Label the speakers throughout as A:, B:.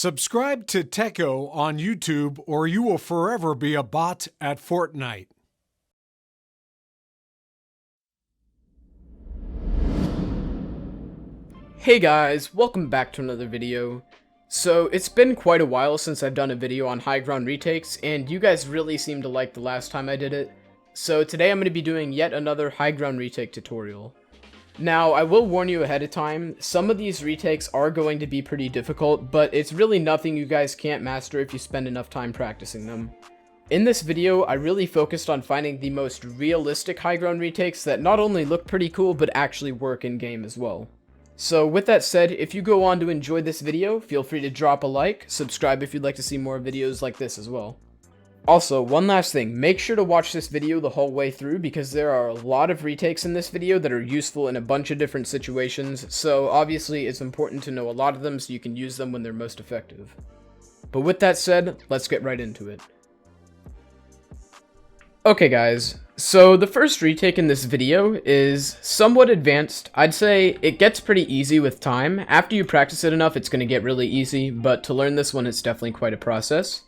A: Subscribe to Teckoh on YouTube or you will forever be a bot at Fortnite.
B: Hey guys, welcome back to another video. So it's been quite a while since I've done a video on high ground retakes, and you guys really seemed to like the last time I did it. So today I'm going to be doing yet another high ground retake tutorial. Now, I will warn you ahead of time, some of these retakes are going to be pretty difficult, but it's really nothing you guys can't master if you spend enough time practicing them. In this video, I really focused on finding the most realistic high ground retakes that not only look pretty cool, but actually work in game as well. So with that said, if you go on to enjoy this video, feel free to drop a like, subscribe if you'd like to see more videos like this as well. Also, one last thing, make sure to watch this video the whole way through because there are a lot of retakes in this video that are useful in a bunch of different situations, so obviously it's important to know a lot of them so you can use them when they're most effective. But with that said, let's get right into it. Okay guys, so the first retake in this video is somewhat advanced. I'd say it gets pretty easy with time. After you practice it enough, it's going to get really easy, but to learn this one, it's definitely quite a process.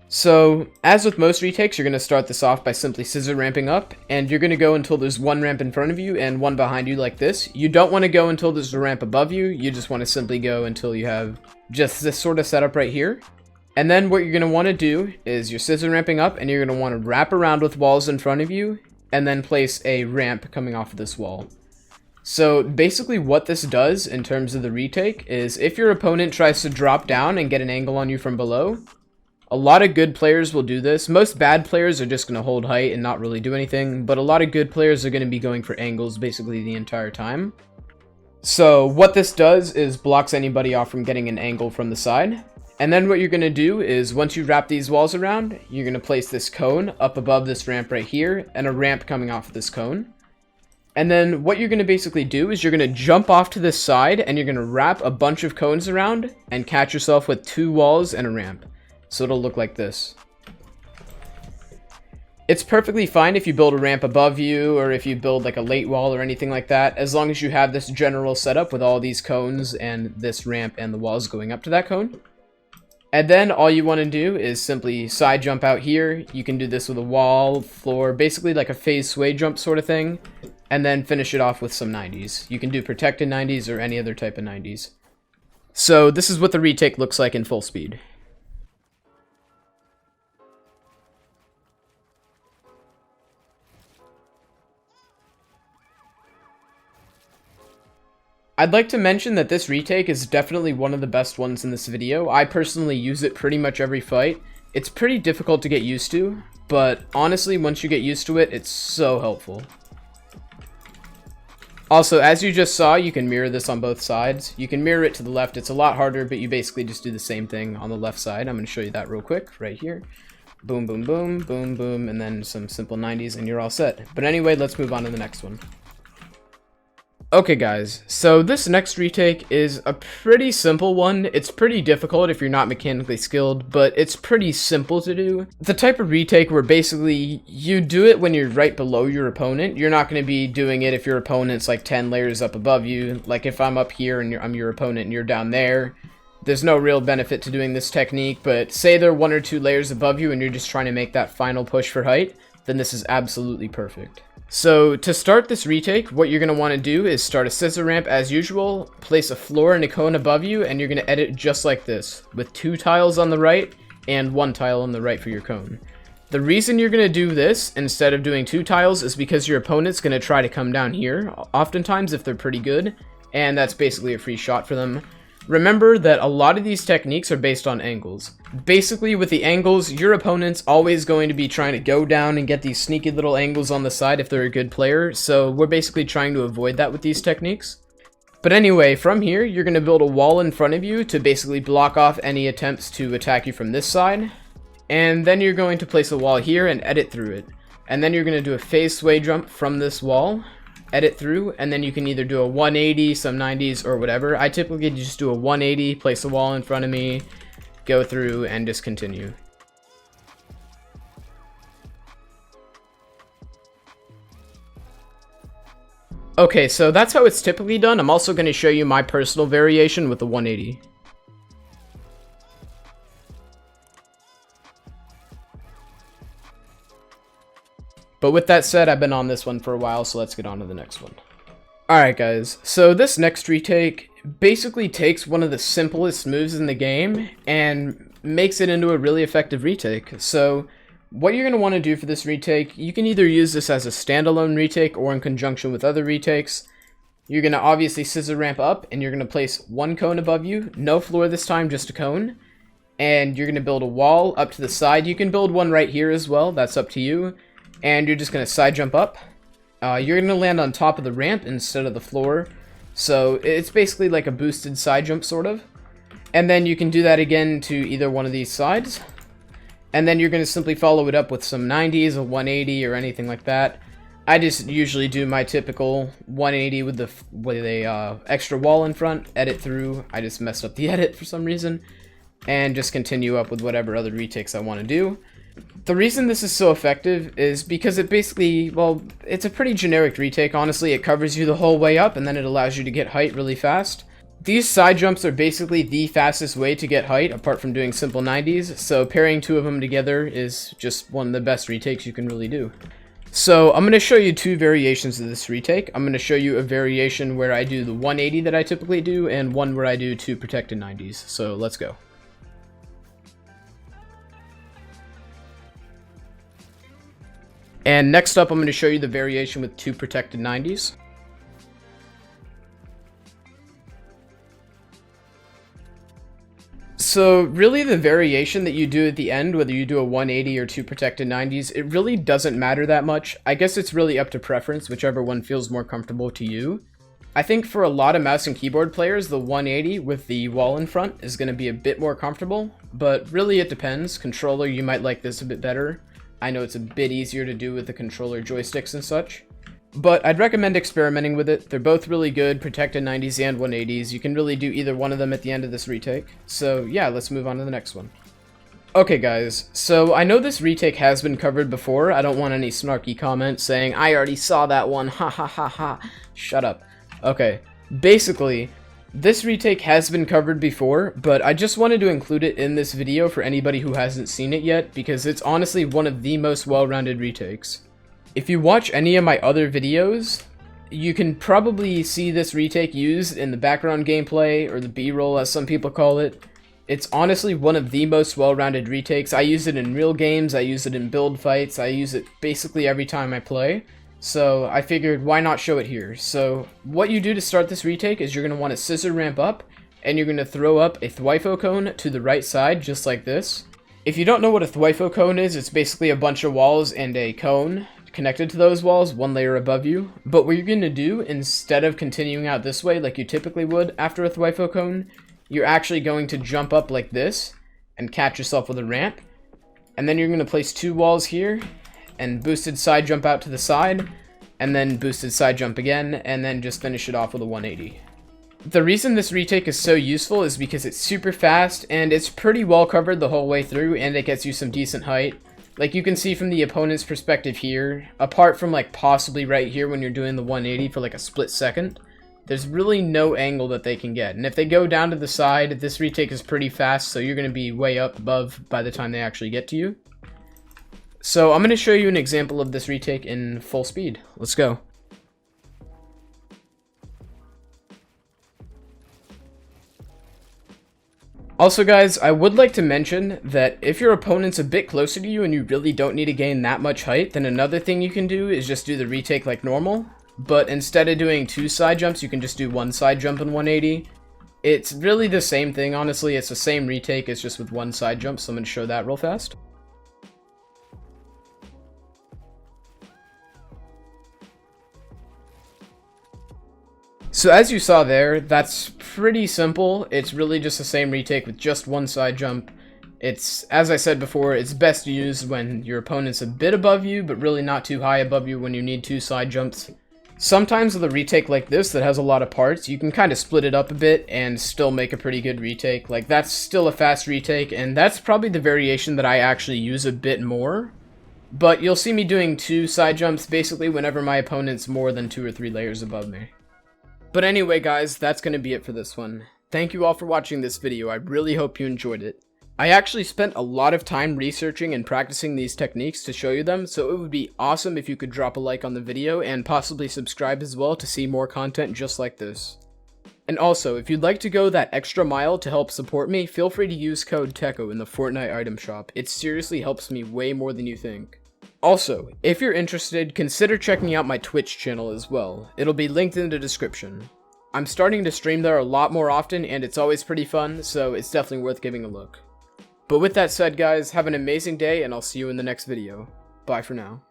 B: So, as with most retakes, you're going to start this off by simply scissor ramping up, and you're going to go until there's one ramp in front of you and one behind you like this. You don't want to go until there's a ramp above you, you just want to simply go until you have just this sort of setup right here. And then what you're going to want to do is you're scissor ramping up, and you're going to want to wrap around with walls in front of you, and then place a ramp coming off of this wall. So basically what this does in terms of the retake is if your opponent tries to drop down and get an angle on you from below, a lot of good players will do this. Most bad players are just going to hold height and not really do anything, but a lot of good players are going to be going for angles basically the entire time. So what this does is blocks anybody off from getting an angle from the side. And then what you're going to do is once you wrap these walls around, you're going to place this cone up above this ramp right here and a ramp coming off of this cone. And then what you're going to basically do is you're going to jump off to this side and you're going to wrap a bunch of cones around and catch yourself with two walls and a ramp. So it'll look like this. It's perfectly fine if you build a ramp above you or if you build like a late wall or anything like that, as long as you have this general setup with all these cones and this ramp and the walls going up to that cone. And then all you want to do is simply side jump out here. You can do this with a wall, floor, basically like a phase sway jump sort of thing, and then finish it off with some 90s. You can do protected 90s or any other type of 90s. So this is what the retake looks like in full speed. I'd like to mention that this retake is definitely one of the best ones in this video. I personally use it pretty much every fight. It's pretty difficult to get used to, but honestly, once you get used to it, it's so helpful. Also, as you just saw, you can mirror this on both sides. You can mirror it to the left. It's a lot harder, but you basically just do the same thing on the left side. I'm going to show you that real quick right here. Boom, boom, boom, boom, boom, and then some simple 90s, and you're all set. But anyway, let's move on to the next one. Okay guys, so this next retake is a pretty simple one. It's pretty difficult if you're not mechanically skilled, but it's pretty simple to do. The type of retake where basically you do it when you're right below your opponent. You're not going to be doing it if your opponent's like 10 layers up above you. Like if I'm up here and I'm your opponent and you're down there, there's no real benefit to doing this technique, but say they're 1 or 2 layers above you and you're just trying to make that final push for height, then this is absolutely perfect. So to start this retake, what you're going to want to do is start a scissor ramp as usual, place a floor and a cone above you, and you're going to edit just like this, with 2 tiles on the right and 1 tile on the right for your cone. The reason you're going to do this instead of doing 2 tiles is because your opponent's going to try to come down here, oftentimes if they're pretty good, and that's basically a free shot for them. Remember that a lot of these techniques are based on angles. Basically, with the angles, your opponent's always going to be trying to go down and get these sneaky little angles on the side if they're a good player, so we're basically trying to avoid that with these techniques. But anyway, from here, you're going to build a wall in front of you to basically block off any attempts to attack you from this side. And then you're going to place a wall here and edit through it. And then you're going to do a phase sway jump from this wall, edit through, and then you can either do a 180, some 90s, or whatever. I typically just do a 180, place a wall in front of me, go through, and just continue. Okay, so that's how it's typically done. I'm also going to show you my personal variation with the 180. But with that said, I've been on this one for a while, so let's get on to the next one. Alright guys, so this next retake basically takes one of the simplest moves in the game and makes it into a really effective retake. So what you're going to want to do for this retake, you can either use this as a standalone retake or in conjunction with other retakes. You're going to obviously scissor ramp up, and you're going to place one cone above you, no floor this time, just a cone. And you're going to build a wall up to the side. You can build one right here as well, that's up to you. And you're just going to side jump up. You're going to land on top of the ramp instead of the floor. So it's basically like a boosted side jump sort of. And then you can do that again to either one of these sides. And then you're going to simply follow it up with some 90s, a 180, or anything like that. I just usually do my typical 180 with a extra wall in front, edit through. I just messed up the edit for some reason. And just continue up with whatever other retakes I want to do. The reason this is so effective is because it basically, well, it's a pretty generic retake, honestly. It covers you the whole way up, and then it allows you to get height really fast. These side jumps are basically the fastest way to get height, apart from doing simple 90s, so pairing two of them together is just one of the best retakes you can really do. So I'm going to show you two variations of this retake. I'm going to show you a variation where I do the 180 that I typically do, and one where I do two protected 90s. So let's go. And next up, I'm going to show you the variation with two protected 90s. So really the variation that you do at the end, whether you do a 180 or two protected 90s, it really doesn't matter that much. I guess it's really up to preference, whichever one feels more comfortable to you. I think for a lot of mouse and keyboard players, the 180 with the wall in front is going to be a bit more comfortable, but really it depends. Controller, you might like this a bit better. I know it's a bit easier to do with the controller joysticks and such. But I'd recommend experimenting with it. They're both really good, protected 90s and 180s. You can really do either one of them at the end of this retake. So yeah, let's move on to the next one. Okay guys, so I know this retake has been covered before. I don't want any snarky comments saying, I already saw that one, ha ha ha ha. Shut up. Okay, basically, this retake has been covered before, but I just wanted to include it in this video for anybody who hasn't seen it yet, because it's honestly one of the most well-rounded retakes. If you watch any of my other videos, you can probably see this retake used in the background gameplay, or the B-roll as some people call it. It's honestly one of the most well-rounded retakes. I use it in real games, I use it in build fights, I use it basically every time I play. So I figured, why not show it here? So what you do to start this retake is you're going to want to scissor ramp up, and you're going to throw up a Thwifo cone to the right side, just like this. If you don't know what a Thwifo cone is, it's basically a bunch of walls and a cone connected to those walls, one layer above you. But what you're going to do, instead of continuing out this way like you typically would after a Thwifo cone, you're actually going to jump up like this and catch yourself with a ramp. And then you're going to place two walls here, and boosted side jump out to the side, and then boosted side jump again, and then just finish it off with a 180. The reason this retake is so useful is because it's super fast, and it's pretty well covered the whole way through, and it gets you some decent height. Like you can see from the opponent's perspective here, apart from like possibly right here when you're doing the 180 for like a split second, there's really no angle that they can get. And if they go down to the side, this retake is pretty fast, so you're going to be way up above by the time they actually get to you. So I'm going to show you an example of this retake in full speed. Let's go. Also guys, I would like to mention that if your opponent's a bit closer to you and you really don't need to gain that much height, then another thing you can do is just do the retake like normal. But instead of doing two side jumps, you can just do one side jump in 180. It's really the same thing, honestly. It's the same retake, it's just with one side jump, so I'm going to show that real fast. So as you saw there, that's pretty simple. It's really just the same retake with just one side jump. It's, as I said before, it's best used when your opponent's a bit above you, but really not too high above you when you need two side jumps. Sometimes with a retake like this that has a lot of parts, you can kind of split it up a bit and still make a pretty good retake. Like, that's still a fast retake, and that's probably the variation that I actually use a bit more. But you'll see me doing two side jumps basically whenever my opponent's more than 2 or 3 layers above me. But anyway guys, that's going to be it for this one. Thank you all for watching this video. I really hope you enjoyed it. I actually spent a lot of time researching and practicing these techniques to show you them, so it would be awesome if you could drop a like on the video and possibly subscribe as well to see more content just like this. And also, if you'd like to go that extra mile to help support me, feel free to use code Teckoh in the Fortnite item shop. It seriously helps me way more than you think. Also, if you're interested, consider checking out my Twitch channel as well. It'll be linked in the description. I'm starting to stream there a lot more often and it's always pretty fun, so it's definitely worth giving a look. But with that said guys, have an amazing day and I'll see you in the next video. Bye for now.